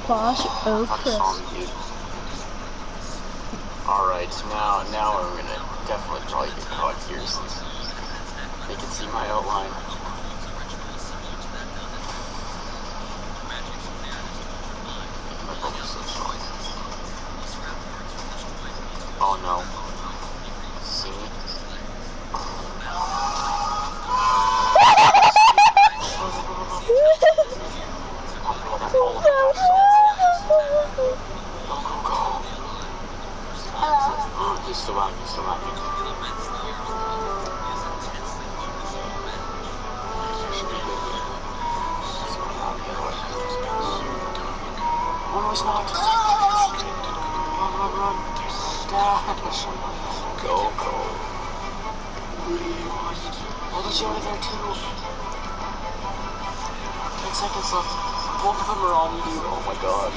Boss Oprah. Alright, so now I'm gonna definitely probably get caught here since they can see my outline. My book is so strong. Oh no. See me? He's still out, he's still out here. Should be good here. He's going out the other way. Oh no, he's not. Run. Dash. Go. Oh, there's Yoda there too. 10 seconds left. Both of them are on you, dude. Oh my god.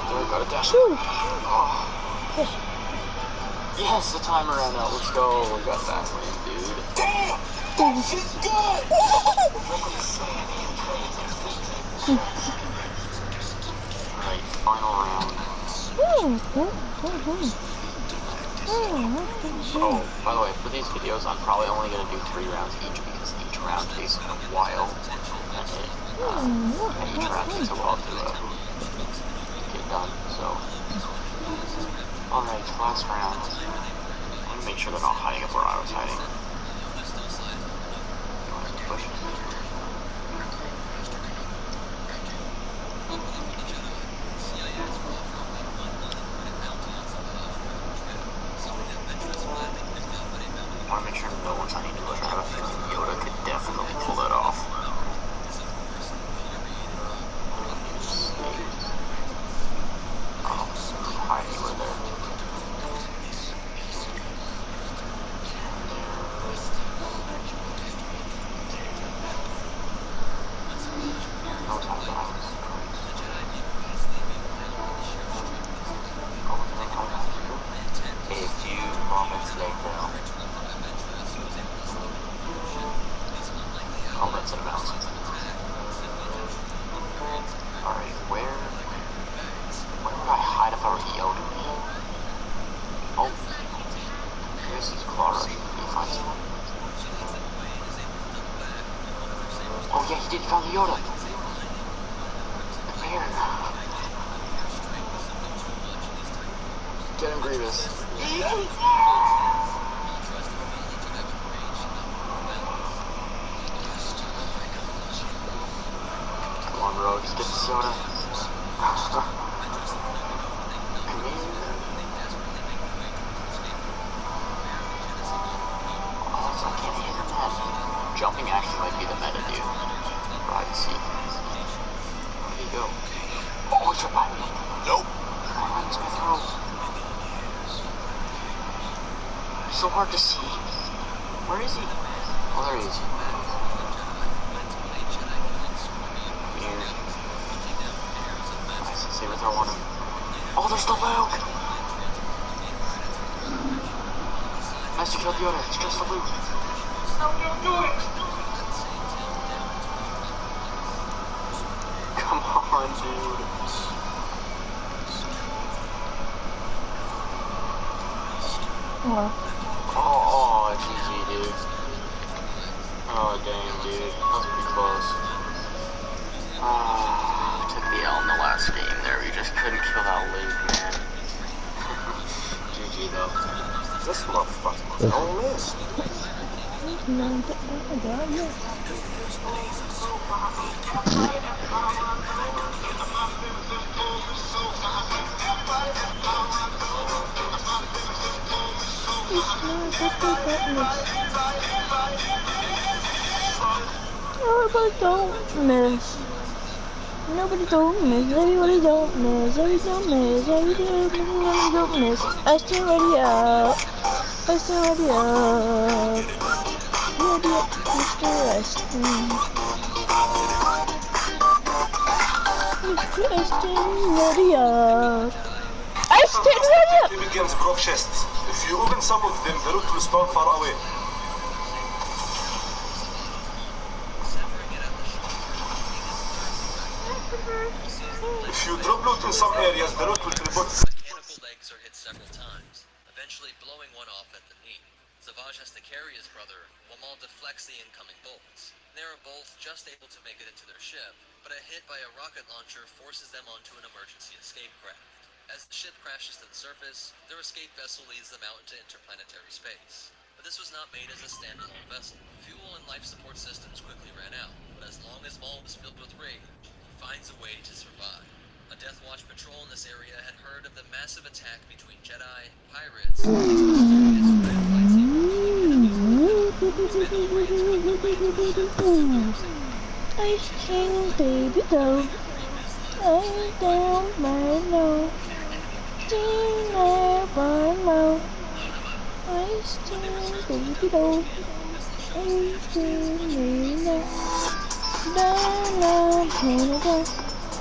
I gotta dash. Oh. Yes, the timer ran out. Let's go. We got that win, dude. Damn! That shit's good! Alright, final round. Oh, by the way, for these videos, I'm probably only going to do 3 rounds each because each round takes a while. And each round takes a while to get done, so. Alright, last round. I'm gonna make sure they're not hiding up where I was hiding. Push. I wanna make sure no one's hiding too much. I have a feeling Yoda could definitely pull that off. Hide anywhere there. No time to hide. A few moments later. Oh, that's an announcement. Alright, where would I hide if I were Yoda? Oh, here's his claw rush. Did he find someone? Oh yeah, he did. He found the Yoda. Come here. Get him, Grievous. Come on, bro. Just get this Yoda. Come here. Oh, so I can't hit him that. Jumping actually might be the meta, dude. Privacy. Where do you go? Oh, he's right by me. Nope. He's gonna throw. So hard to see. Where is he? Oh, there he is. Here. Nice. Saber throw on him. Oh, there's the Luke! Nice to kill Yoda. It's just the Luke. No, don't do it! Come on, dude. What? Oh, GG, dude. Oh, dang, dude. That was pretty close. Took the L in the last game there. We just couldn't kill that Luke, man. GG, though. This motherfucker don't miss. Nobody don't miss. Nobody don't miss. Everybody don't miss. Everybody don't miss. Everybody don't miss. I still ready up. I still ready up. Ready up, Mr. Weston. Mr. Weston, ready up. I still ready up. The begins broke chests. If you open some of them, the route will spawn far away. Drop loot in some areas, the loot will report. Mechanical legs are hit several times, eventually blowing one off at the knee. Savage has to carry his brother, while Maul deflects the incoming bolts. They are both just able to make it into their ship, but a hit by a rocket launcher forces them onto an emergency escape craft. As the ship crashes to the surface, their escape vessel leads them out into interplanetary space. But this was not made as a standalone vessel. Fuel and life support systems quickly ran out, but as long as Maul was filled with rage, he finds a way to survive. A Death Watch patrol in this area had heard of the massive attack between Jedi, pirates, Ice King, baby, go. Lay down my low. Dinner, burn low. Ice King, baby, go. Ice King, baby, go. Down, down, baby, go.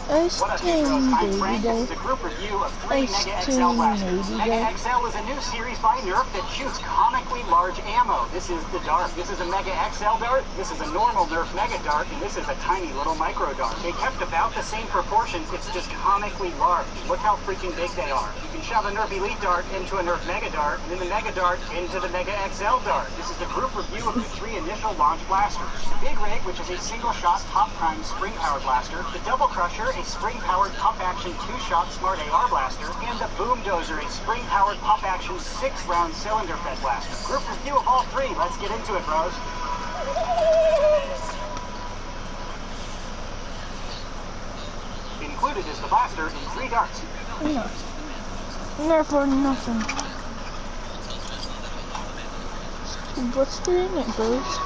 Ice What up, King, heroes? I'm baby, Frank. This go. is a group review of 3 Ice Mega King, XL blasters. baby, Mega go. XL is a new series by Nerf that shoots comically large ammo. This is the Dart. This is a Mega XL Dart. This is a normal Nerf Mega Dart, and this is a tiny little Micro Dart. They kept about the same proportions. It's just comically large. Look how freaking big they are. You can shove a Nerf Elite Dart into a Nerf Mega Dart, and then the Mega Dart into the Mega XL Dart. This is the group review of the 3 initial launch blasters. The Big Rig, which is a single-shot top prime spring-powered blaster. The Double Crusher, a spring-powered pump-action 2-shot smart AR blaster. And the Boom Dozer, a spring-powered pump-action 6-round cylinder-fed blaster. Group review of all 3. Let's get into it, bros. Included is the blaster in 3 darts. No. Nerf or nothing. What's in it, bros?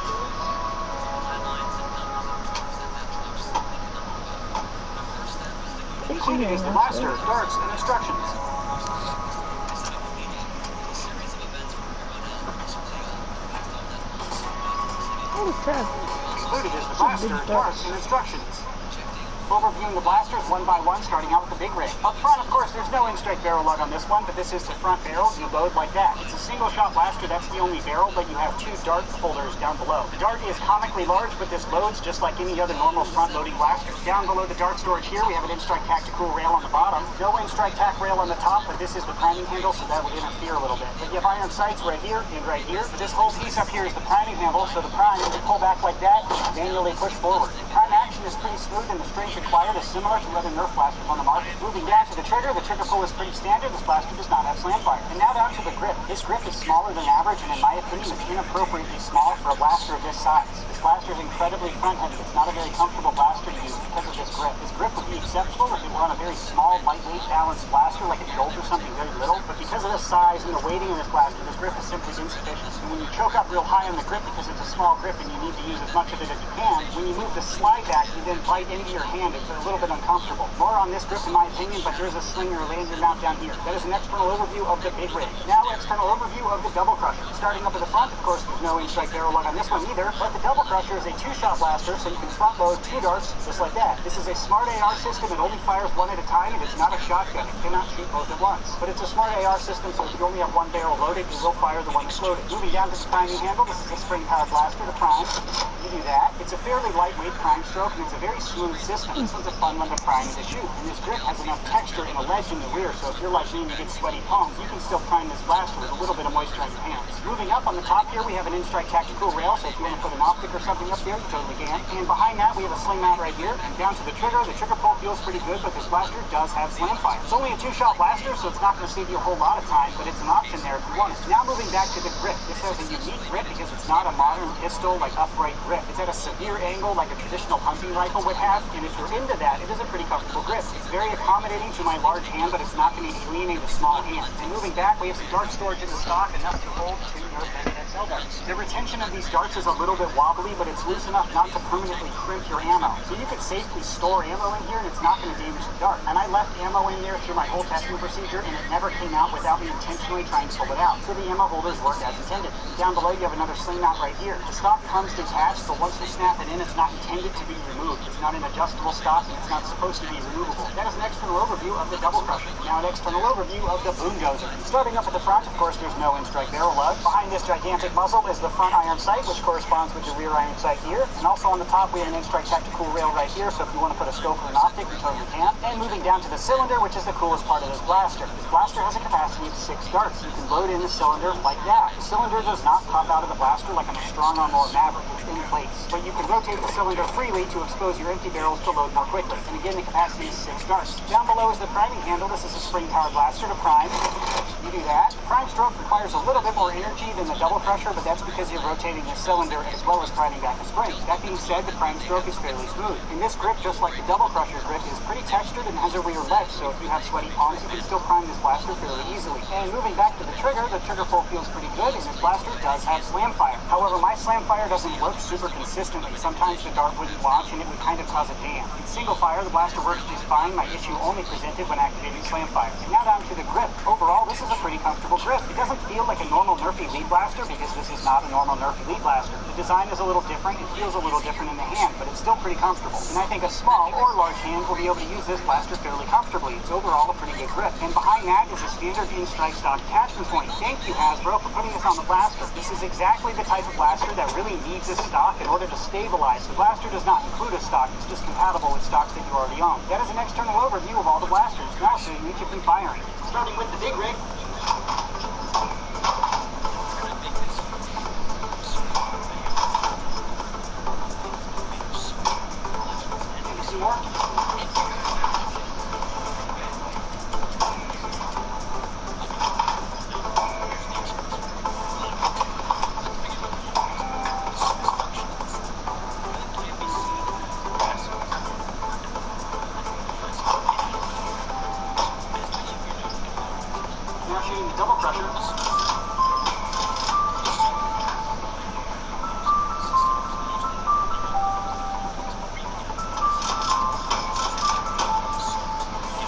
Included is the blaster, darts, and instructions. Holy crap. Included is the blaster, darts, and instructions. Overviewing the blasters one by one, starting out with the Big Rig. Up front, of course, there's no in-strike barrel lug on this one, but this is the front barrel. You load like that. It's a single-shot blaster. That's the only barrel, but you have 2 dart holders down below. The dart is comically large, but this loads just like any other normal front-loading blaster. Down below the dart storage here, we have an in-strike tactical rail on the bottom. No in-strike tac rail on the top, but this is the priming handle, so that would interfere a little bit. But you have iron sights right here and right here. But this whole piece up here is the priming handle, so the prime, you pull back like that, and manually push forward. The prime action is pretty smooth, and the strength required is similar to other Nerf blasters on the market. Moving down to the trigger pull is pretty standard. This blaster does not have slam fire. And now down to the grip. This grip is smaller than average, and in my opinion, is inappropriately small for a blaster of this size. This blaster is incredibly front-heavy. It's not a very comfortable blaster to use because of this grip. This grip would be acceptable if it were on a very small, lightweight, balanced blaster, like a Jolt or something very little. But because of the size and the weighting of this blaster, this grip is simply insufficient. And when you choke up real high on the grip because it's a small grip and you need to use as much of it as you can, when you move the slide back, you then bite into your hand. It's a little bit uncomfortable. More on this grip in my opinion, but there's a slinger laser mount down here. That is an external overview of the Big Rig. Now, external overview of the Double Crusher. Starting up at the front, of course, there's no in-strike barrel lug on this one either, but the Double Crusher is a 2-shot blaster, so you can front load 2 darts just like that. This is a smart AR system. It only fires one at a time, and it's not a shotgun. It cannot shoot both at once. But it's a smart AR system, so if you only have one barrel loaded, you will fire the one that's loaded. Moving down to the priming handle, this is a spring-powered blaster to prime. You do that. It's a fairly lightweight prime stroke, and it's a very smooth system. This one's a fun one to prime and to shoot. And this grip has enough texture and a ledge in the rear, so if you're like me and you get sweaty palms, you can still prime this blaster with a little bit of moisture on your hands. Moving up on the top here, we have an in-strike tactical rail, so if you want to put an optic or something up there, you totally can. And behind that, we have a sling mount right here. And down to the trigger pull feels pretty good, but this blaster does have slam fire. It's only a 2-shot blaster, so it's not going to save you a whole lot of time, but it's an option there if you want it. Now moving back to the grip. This has a unique grip because it's not a modern pistol, like upright grip. It's at a severe angle like a traditional hunting rifle would have, and if you're into that, it is a pretty comfortable grip. It's very accommodating to my large hand, but it's not going to alienate a small hand. And moving back, we have some dart storage in the stock, enough to hold 2 Nerf Mega XL darts. The retention of these darts is a little bit wobbly, but it's loose enough not to permanently crimp your ammo. So you could safely store ammo in here, and it's not going to damage the dart. And I left ammo in there through my whole testing procedure, and it never came out without me intentionally trying to pull it out. So the ammo holders worked as intended. Down below, you have another sling mount right here. The stock comes detached, but once you snap it in, it's not intended to be removed. It's not an adjustable stock, and it's not supposed to be removable. That is an external overview of the Double Crusher. Now an external overview of the Boom Dozer. Starting up at the front, of course, there's no in-strike barrel lug. Behind this gigantic gigantic muzzle is the front iron sight, which corresponds with the rear iron sight here. And also on the top, we have an N-Strike tactical rail right here, so if you want to put a scope or an optic, you totally can. And moving down to the cylinder, which is the coolest part of this blaster. This blaster has a capacity of 6 darts. You can load in the cylinder like that. The cylinder does not pop out of the blaster like on a Strong Arm or Maverick. It's in place. But you can rotate the cylinder freely to expose your empty barrels to load more quickly. And again, the capacity is 6 darts. Down below is the priming handle. This is a spring-powered blaster to prime. You do that. Prime stroke requires a little bit more energy than the double crusher, but that's because you're rotating the cylinder as well as priming back the spring. That being said, the prime stroke is fairly smooth. And this grip, just like the double crusher grip, is pretty textured and has a rear ledge, so if you have sweaty palms, you can still prime this blaster fairly easily. And moving back to the trigger pull feels pretty good, and this blaster does have slam fire. However, my slam fire doesn't work super consistently. Sometimes the dart wouldn't launch, and it would kind of cause a jam. In single fire, the blaster works just fine. My issue only presented when activating slam fire. And now down to the grip. Overall, this is a pretty comfortable grip. It doesn't feel like a normal Nerfy lead blaster because this is not a normal Nerfy lead blaster. The design is a little different. It feels a little different in the hand, but it's still pretty comfortable. And I think a small or large hand will be able to use this blaster fairly comfortably. It's overall a pretty good grip. And behind that is a standard N-Strike stock attachment point. Thank you, Hasbro, for putting this on the blaster. This is exactly the type of blaster that really needs a stock in order to stabilize. The blaster does not include a stock. It's just compatible with stocks that you already own. That is an external overview of all the blasters. Now I'll show you each of them firing. Starting with the big rig. Some more. Now shooting the double crusher.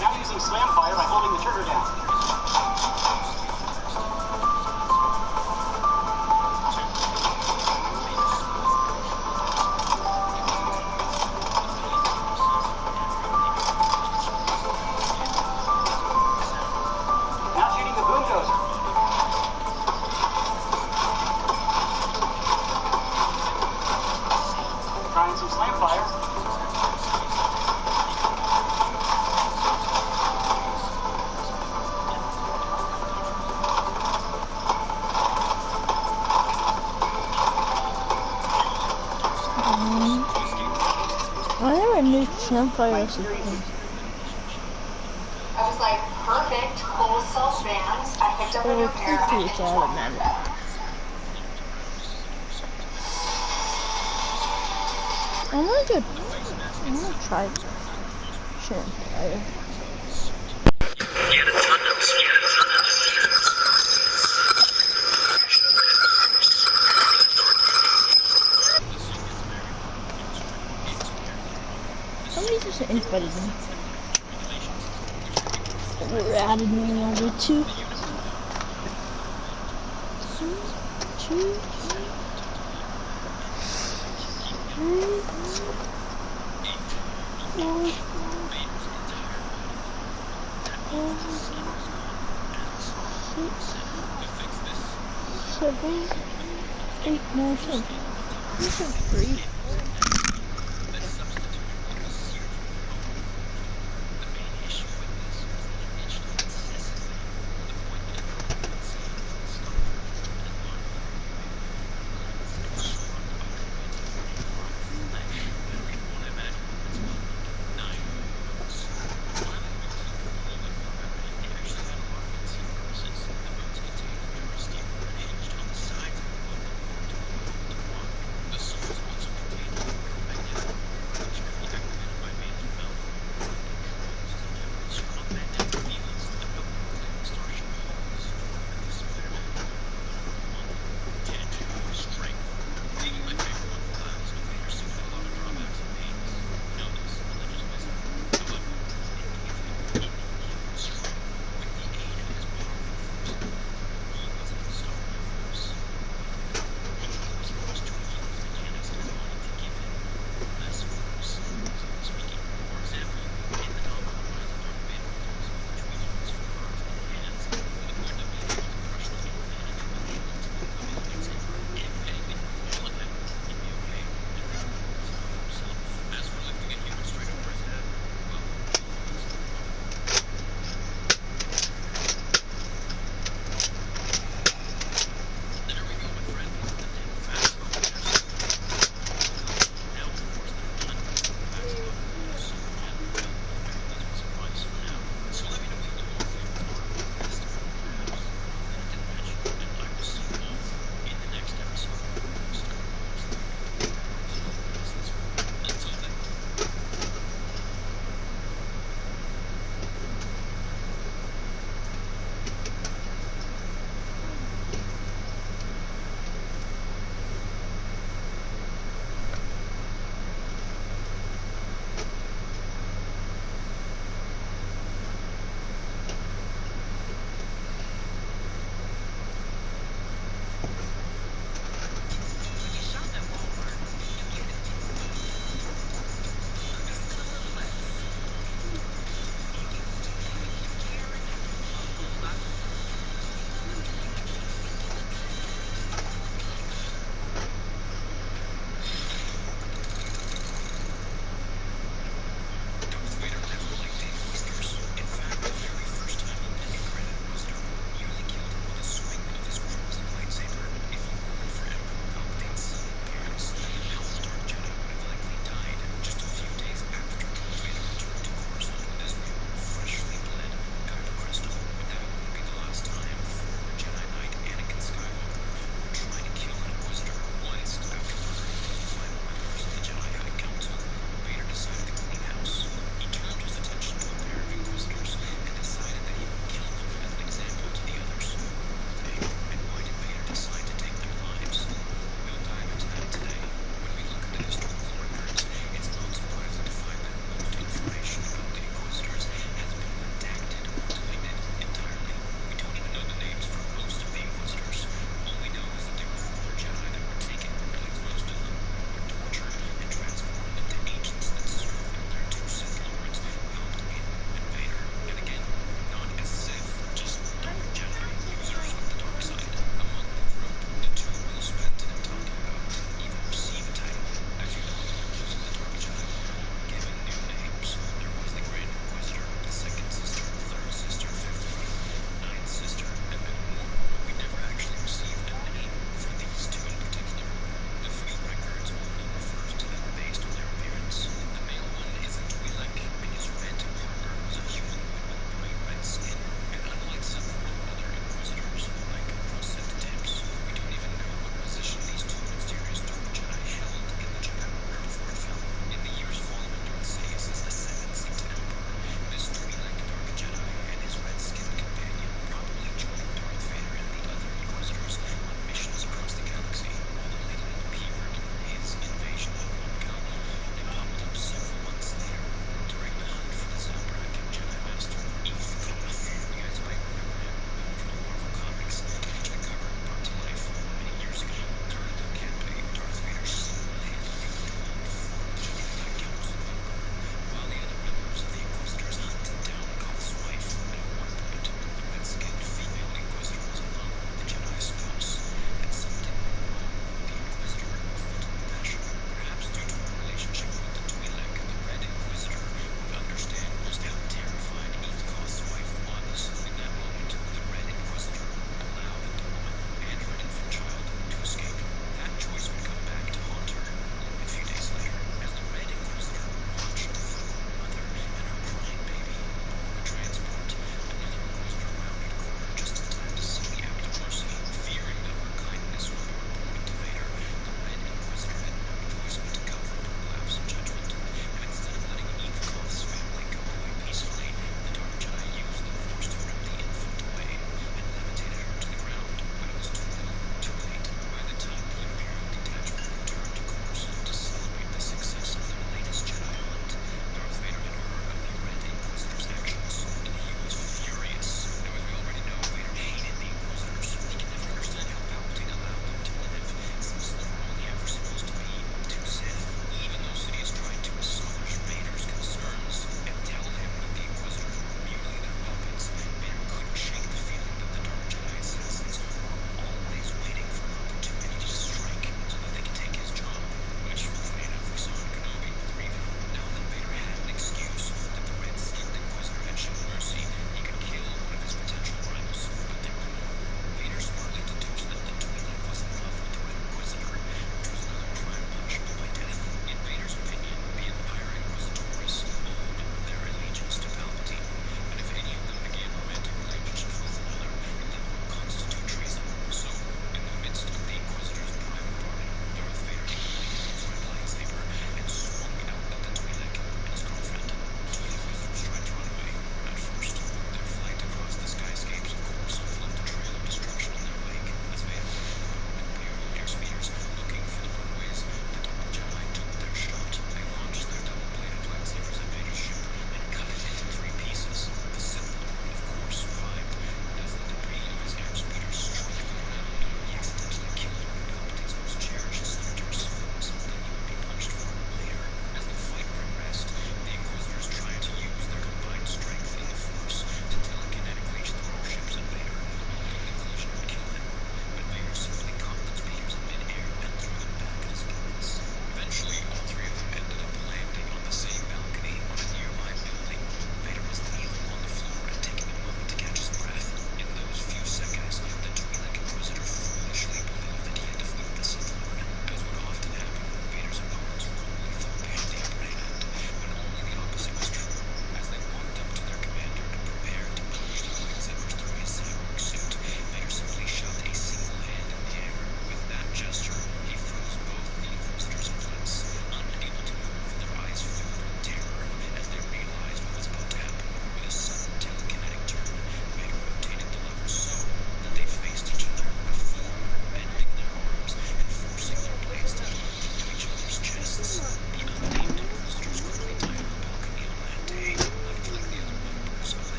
Now using slam fire by holding the trigger down. Now shooting the boom dozer. Trying some slam fire. I never knew slam fire was a thing. I was like, perfect, full self bands. I picked up a new pair. I It's didn't all want that them. matters. I'm gonna try slam fire. Somebody's just invited me. We're adding me over two. Two. 3, 4, 6, 7, 8, 9, 10. These are 3.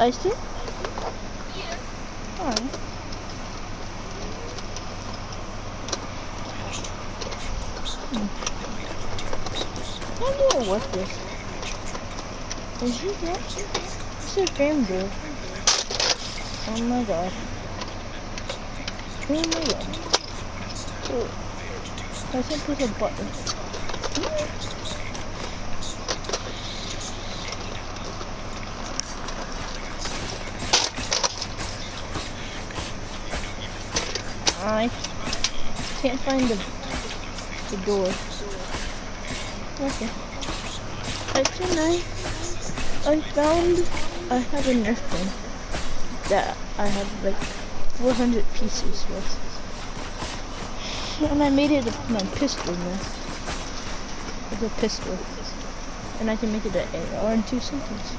Ice cream? Alright. I don't know what this is. He that? It's a game board. Oh my god. Oh my god. Oh. I think there's a button. I can't find the door. Okay. Actually, I found I have a Nerf gun that I have like 400 pieces with. And I made it my pistol now. It's a pistol. And I can make it an AR in 2 seconds.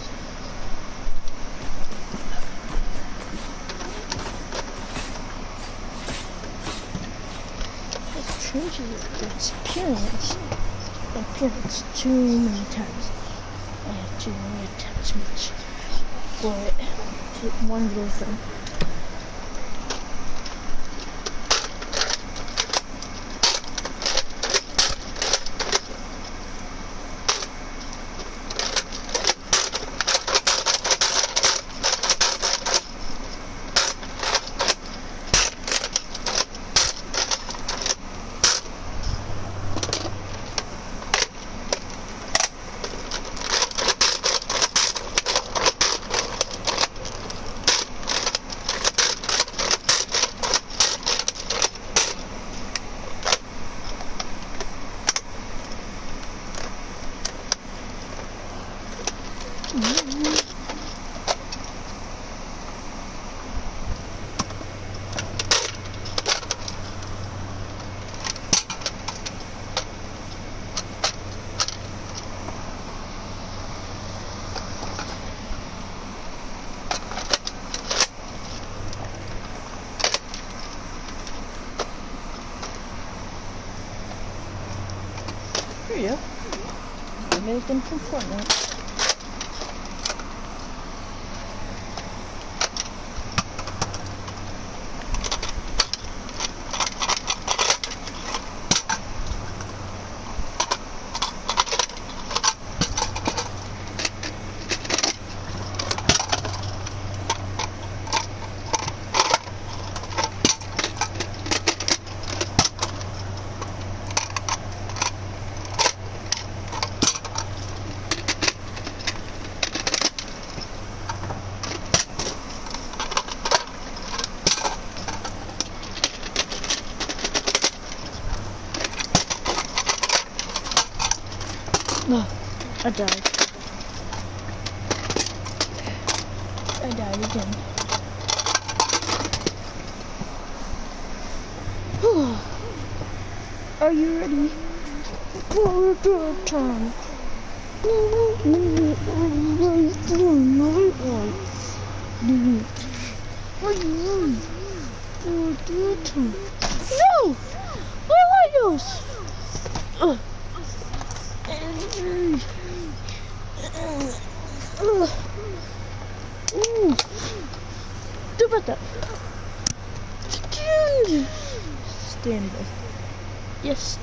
It changes its appearance too many times. I have too many attachments for it with one little thing. Here you go. American from Fortnite. Oh, I died. I died again. Are you ready for a good time? Are you ready for a good time? No! I like those! Do about that. Stand by. Yes.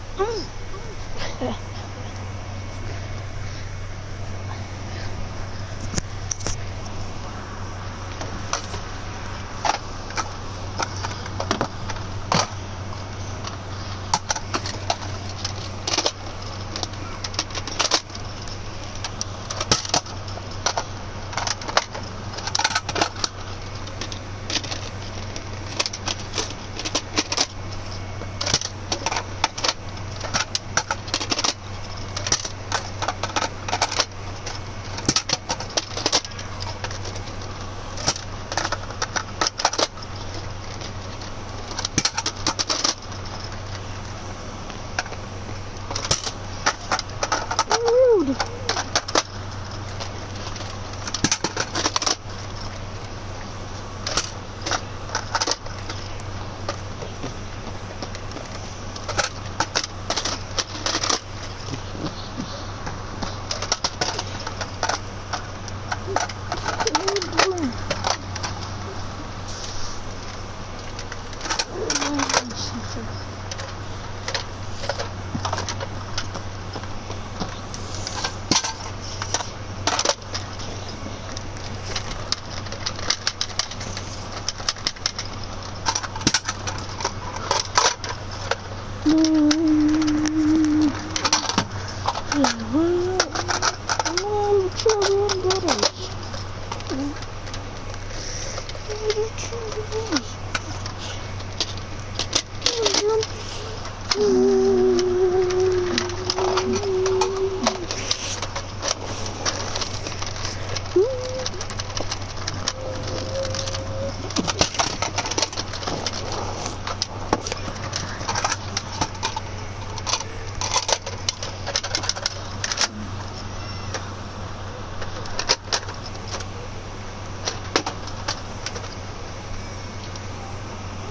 trillion dollars.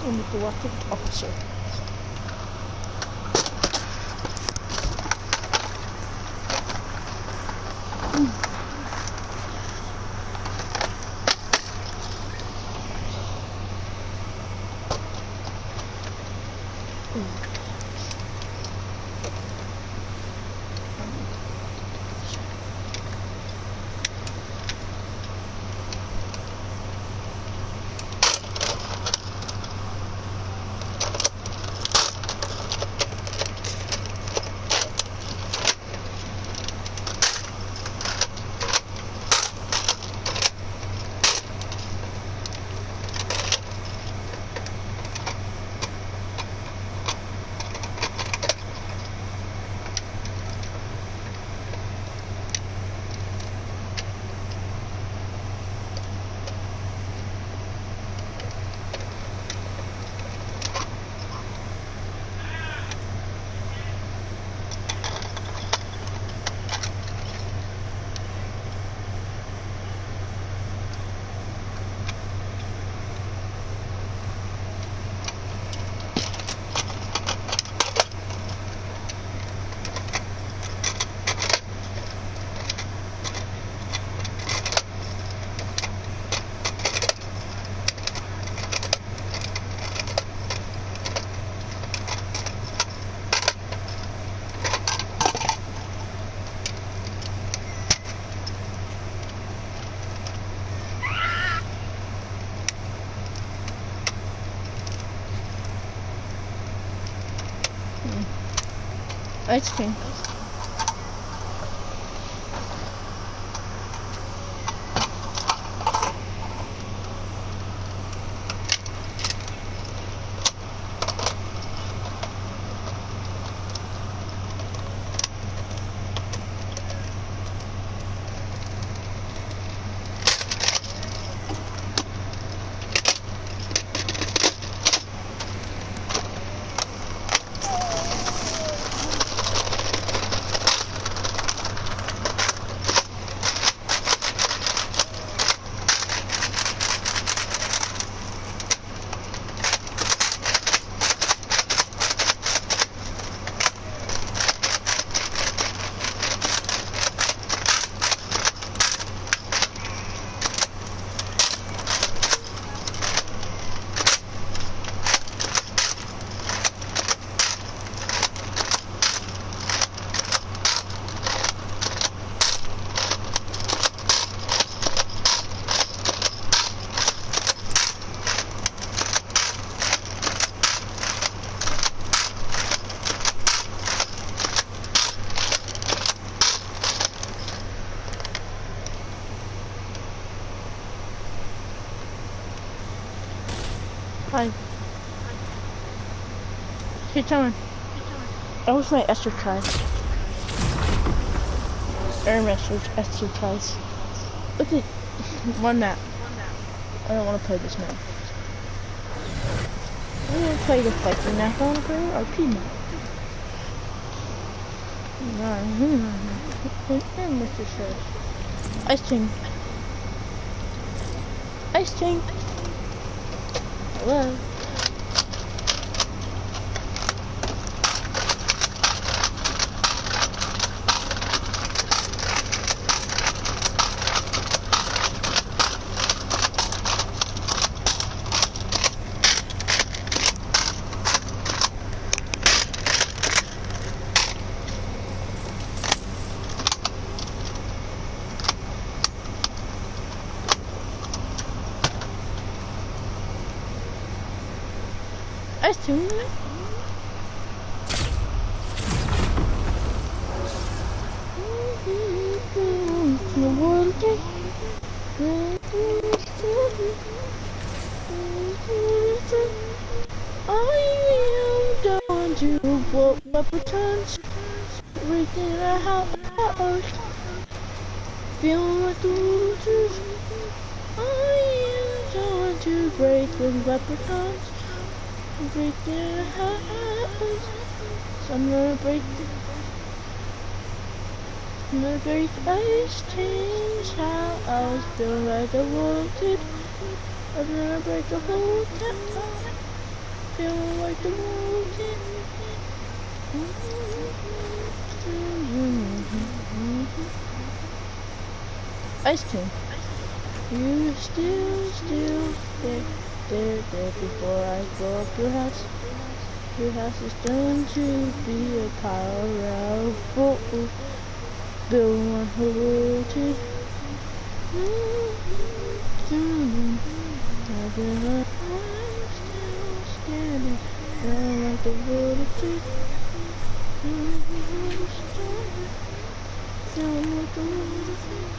I'm the galactic officer. Ice cream. Hi. Hey, Tom. That was my exercise. Air message exercise. Look at one map. I don't want to play this map. I want to play the Viking map. I want to play the RP map. And what's this say? Ice King. Ice King. Hello. Ice King. the world take. I am down to what my pretends. Everything I have, feeling like the waters. I am down to break with my pretends. Everything I have, so I'm gonna break ice change how I was feeling like I wanted. I'm gonna break the whole time. Feeling like the wanted. Ice cream. You still there before I go up your house. Your house is done to be a powerful Bill one who to I'm still standing down like the water tree. Down like the water tree.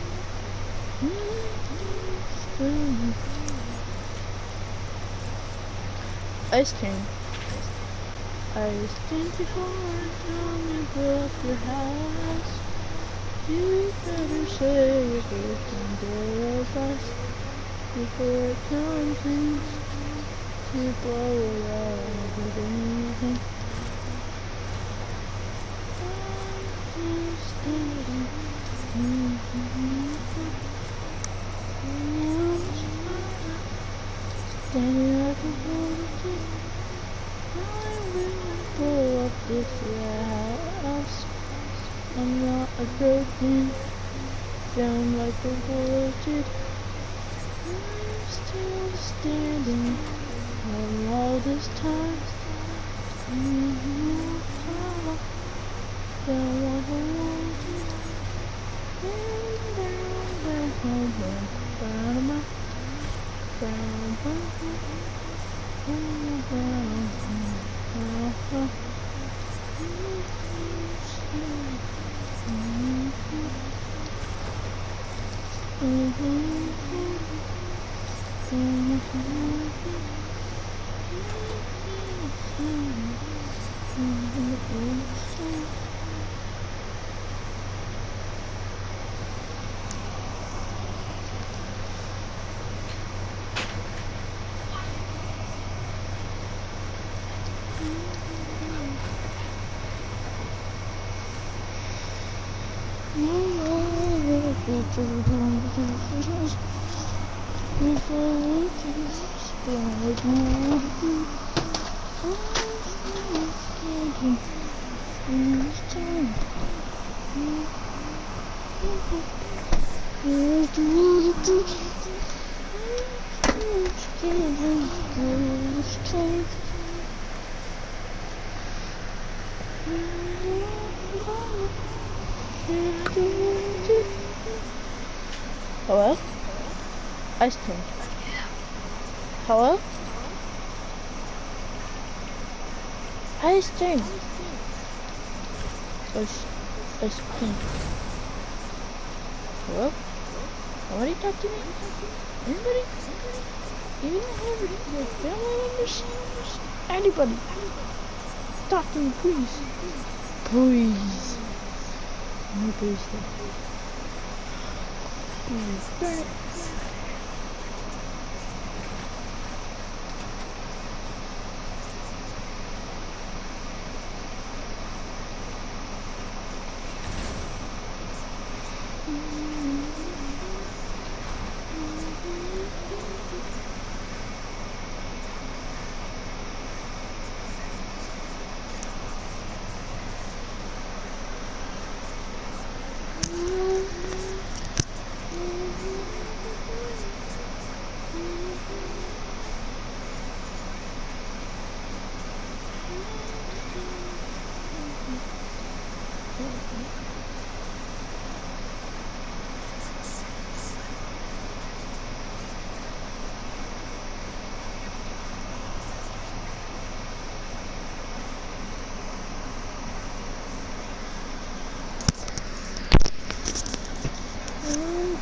Ice cream. Ice cream before I come and blow up your house. You better say everything there fast before it comes in to blow it out with anything. I'm just standing. Standing like a water. I will blow up this house. I'm not a broken down like a water. I'm still standing all this time. Down like a water. Hello? Ice cream. Hello? Ice cream. Ice cream. Hello? Somebody talk to me? Anybody? Even your family members? Anybody? Talk to me, please. Please. No, please. Darn it.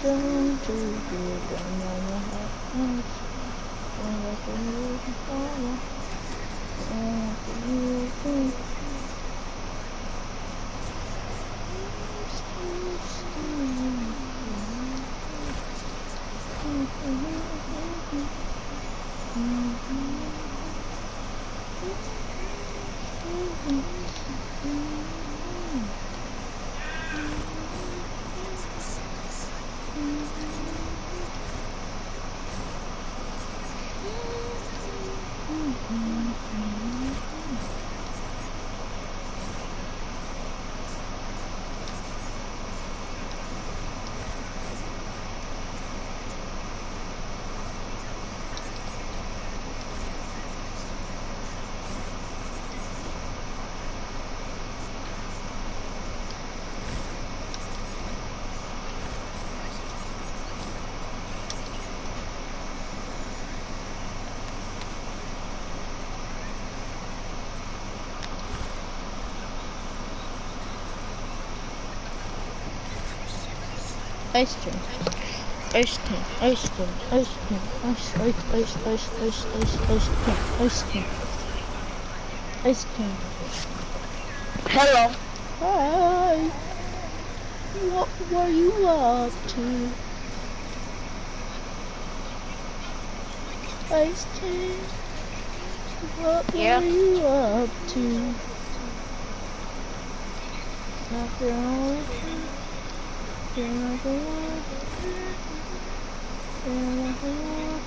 down to you, down on the house. And like a little flower. And ice cream, ice cream, ice cream, ice cream, ice cream, ice cream, ice cream. Hello. Hi. What were you up to? Ice cream. What Yeah. were you up to? After all, feeling like a walk, feeling like a walk.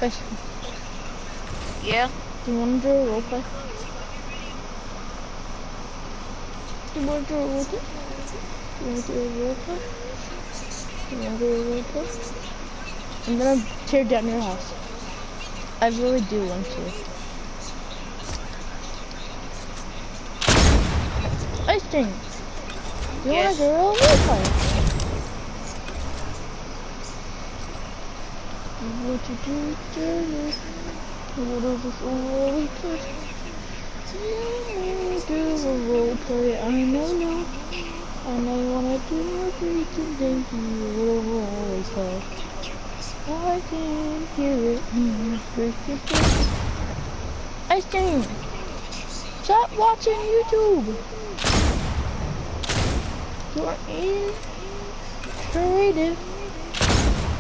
Ice cream. Yeah. Do you want to do a role play? Do you want to do a role play? Do you want to do a role play? Do you want to do a role play? I'm gonna tear down your house. I really do want to. Ice cream. You want to do a role play? What you do? What is this role play? You do a role play. I know you wanna do everything that you role play. I can hear it. Ice cream. Stop watching YouTube. You are creative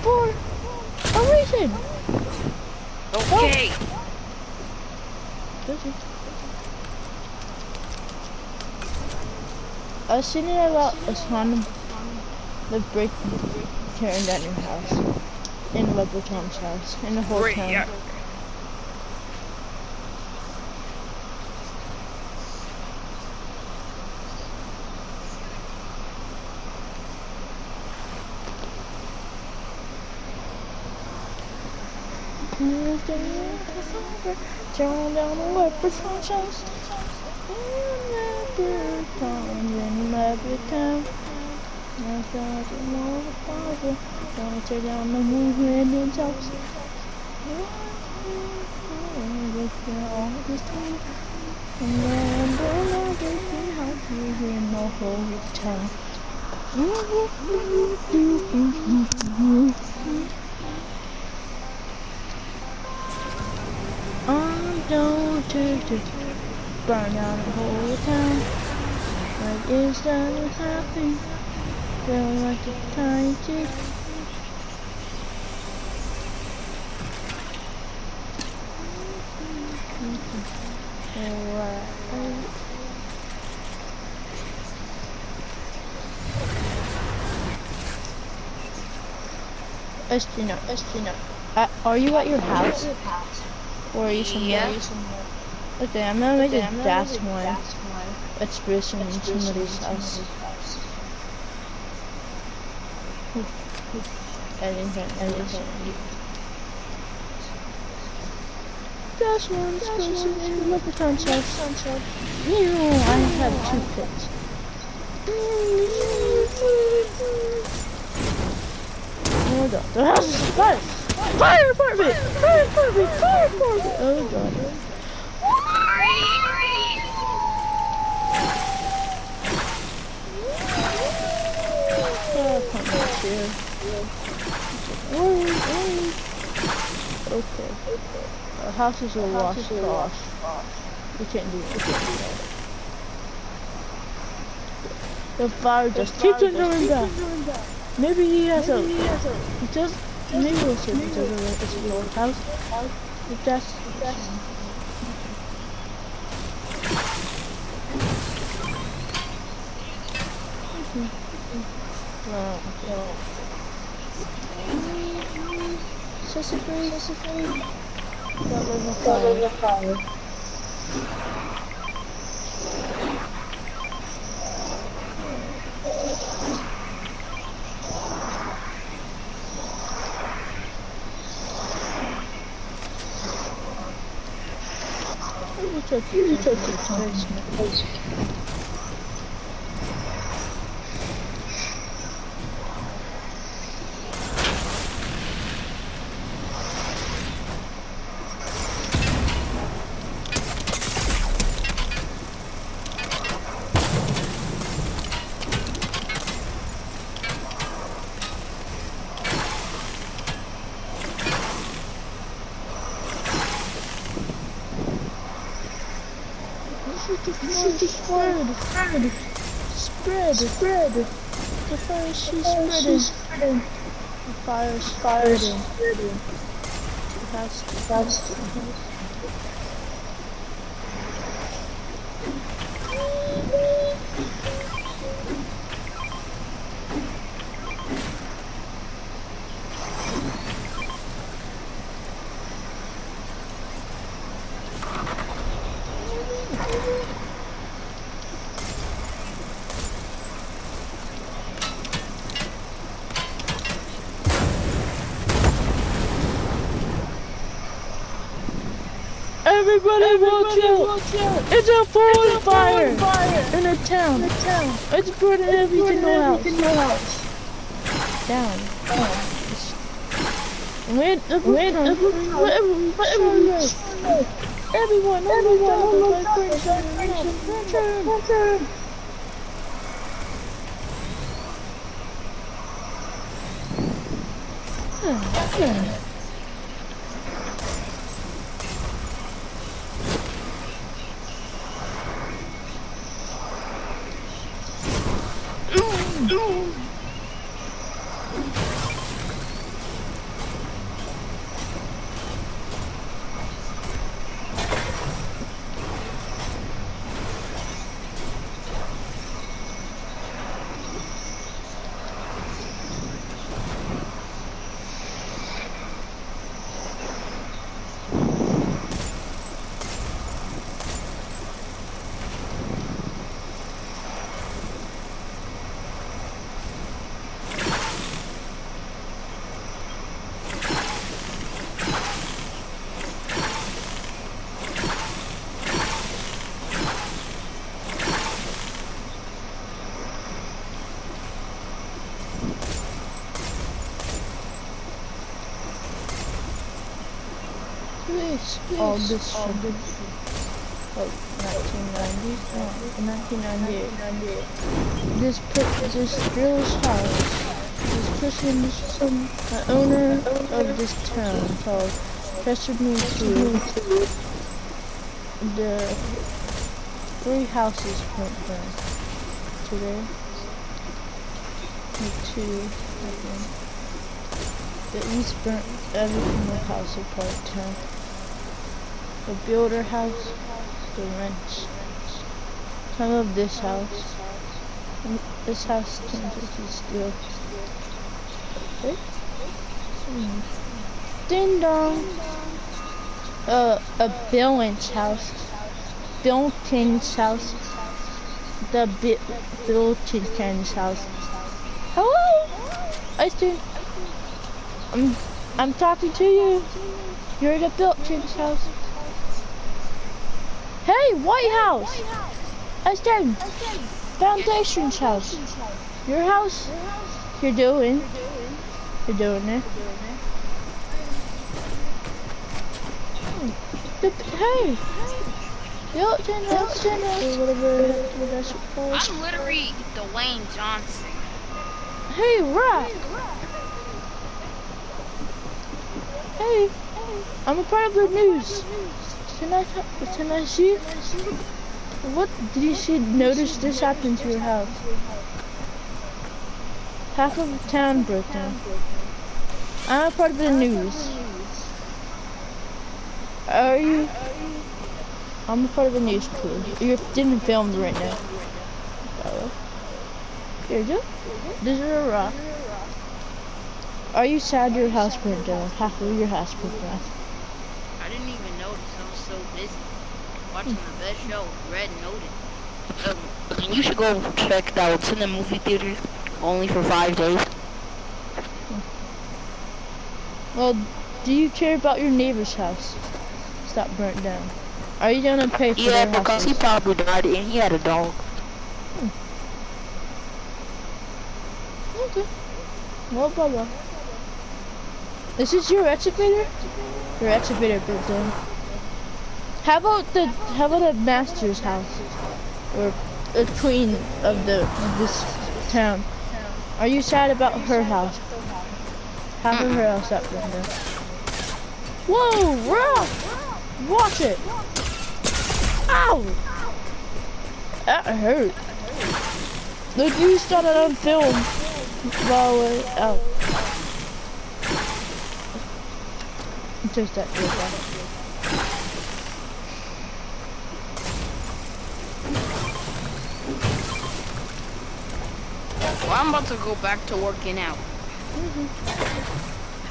for a reason. Okay. I was thinking about a song, the break, tearing down your house, in Leopard Tom's house, in the whole Great, town. yeah. Tearing down the Leopard Tom's house, in Leopard Tom's, in Leopard Town. I thought you know the father, gonna tear down the movement house. All this time, and then burn everything houses in the whole town. I'm going to burn down the whole town. Like it's done happen. Feeling like a tiny chick. Espino. Are you at your house? Or are you somewhere? Yeah. Okay, I'm gonna make a gas one. Expression in somebody's house. Anything. Dash ones go to Leprechaun's house. I have 2 pets. Oh god, the house is on fire! Fire department! Fire department! Fire department! Oh god. Fire department here. Okay. Our houses are washed off. We can't do that. The fire just keeps on going back. Maybe he has a... Maybe we'll see if it's a old house. If that's... Sesame. That was a fire. You took it. Spread. The fire she's spreading. The fire's spreading. That's Everybody watch out! It's a forest fire in a town. It's burning every single house. Down. Wait, everyone, return. All this from like 1998. This girl's house. This person is the owner of this town called pressured me to the 3 houses went down today. The 2, I think. The east burnt every single house apart town. The builder house, the wrench. Some of this house. This house turns into steel. Ding dong. A Billings house. Bilton's house. The Bilton's house. Hello? I think I'm talking to you. You're the Bilton's house. Hey, White House. That's them. Foundation's house. Your house. You're doing it. Hey. Yo, I'm literally Dwayne Johnson. Hey, Rock. Hey, I'm a part of the news. Can I see? What did you see? Notice this happened to your house. Half of the town broke down. I'm a part of the news. Are you? I'm a part of the news crew. You're getting filmed right now. Here you go. This is a rock. Are you sad your house burned down? Half of your house burned down. I didn't even notice. I was so busy watching the best show, Red Notice. You should go check that. It's in the movie theater, only for 5 days. Well, do you care about your neighbor's house? Stop burnt down. Are you gonna pay for their Yeah, because he houses? probably died and he had a dog. Okay. No problem. Is this your excavator? Your excavator burnt down. How about the master's house? Or the queen of this town? Are you sad about her house? Half of her house that burned down. Whoa, Rock! Watch it! Ow! That hurt. Look, you started on film while we're out. Just that real fast. Well, I'm about to go back to working out.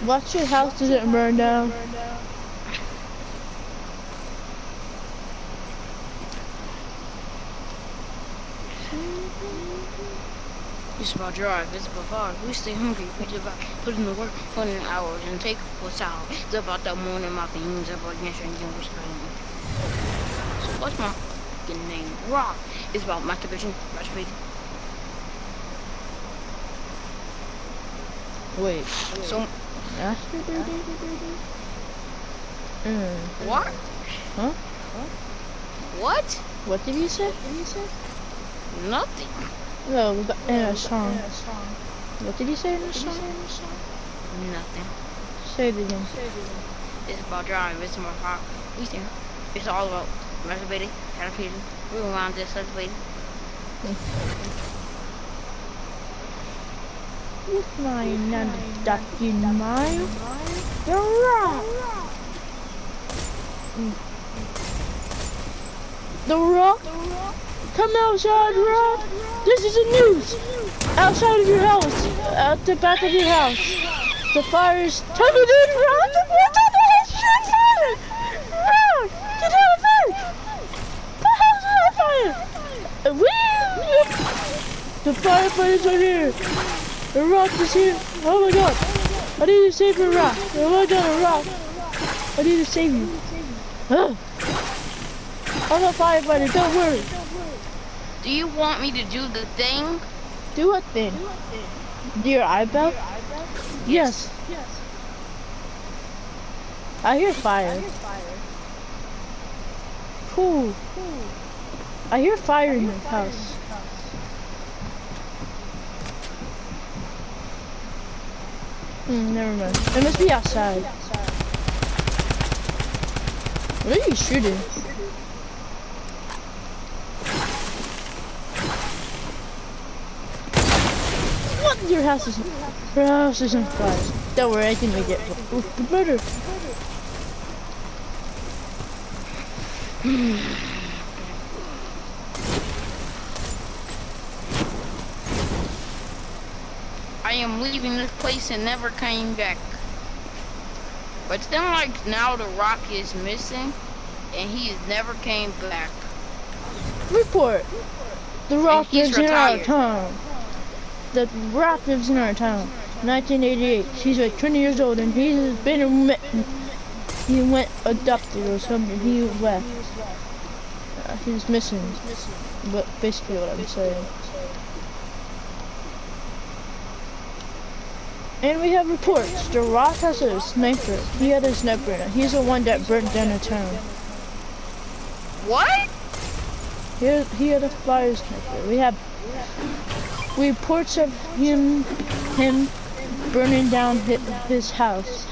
Watch your house doesn't burn down. It's about drive, it's about far. We stay hungry, we just about put in the work, put in hours, and take what's out. It's about that morning, my things, about yesterday, and what's going on. So what's my fucking name? Rock. It's about masturbation, breastfeeding. Wait. So, what? Huh? What? What did you say? Nothing. No, in a song. What did you say in the song? Nothing. Say it again. It's about drive, it's about rock. We stay. It's all about masturbating, breastfeeding. We go around this masturbating. With my non-ducking mile, the rock. The rock? Come outside, Rock. This is the news. Outside of your house, at the back of your house, the fire is coming in, Rock. It's on fire. Rock, get out of bed. The house is on fire. The firefighters are here. The Rock is here. Oh my God. I need to save the Rock. Oh my God, the Rock. I need to save you. I'm a firefighter, don't worry. Do you want me to do the thing? Do what thing? Do your eyebrow? Yes. I hear fire. Cool. I hear fire in your house. Never mind. It must be outside. What are you shooting? What? Your house is on fire. Don't worry, I can make it. Ooh, the murder. I am leaving this place and never came back. But then, like, now the Rock is missing, and he has never came back. Report. The Rock he's lives in our retired. town. The Rock lives in our town. 1988. He's like 20 years old, and he's been he went adopted or something. He left. he's missing. But basically what I'm saying. And we have reports. The Rock has a sniper. He had a sniper in it. He's the one that burnt down the town. What? He had a fire sniper. We have reports of him burning down his house.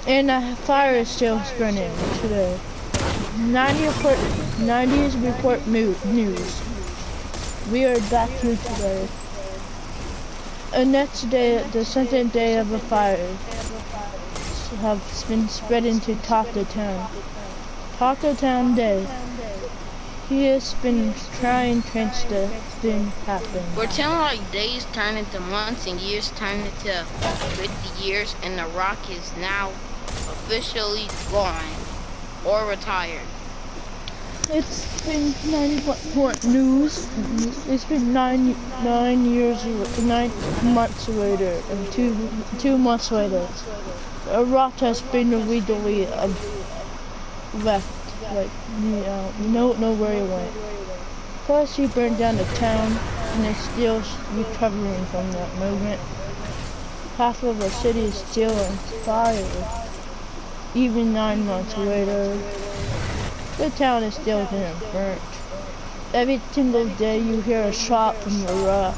And the fire is still burning today. 90s report news. We are back here today. And that's today, the second day of the fire have been spread into Taco Town. Taco Town Day. He has been trying to happen. We're telling like days turn into months and years turn into 50 years, and The Rock is now officially gone or retired. It's been 94 news. It's been 9 months later, and two months later, The Rock has been illegally left. Like, you don't know where he went. Plus, he burned down the town, and is still recovering from that movement. Half of the city is still on fire. Even 9 months later, the town is still getting burnt. Every single day, you hear a shot from The Rock.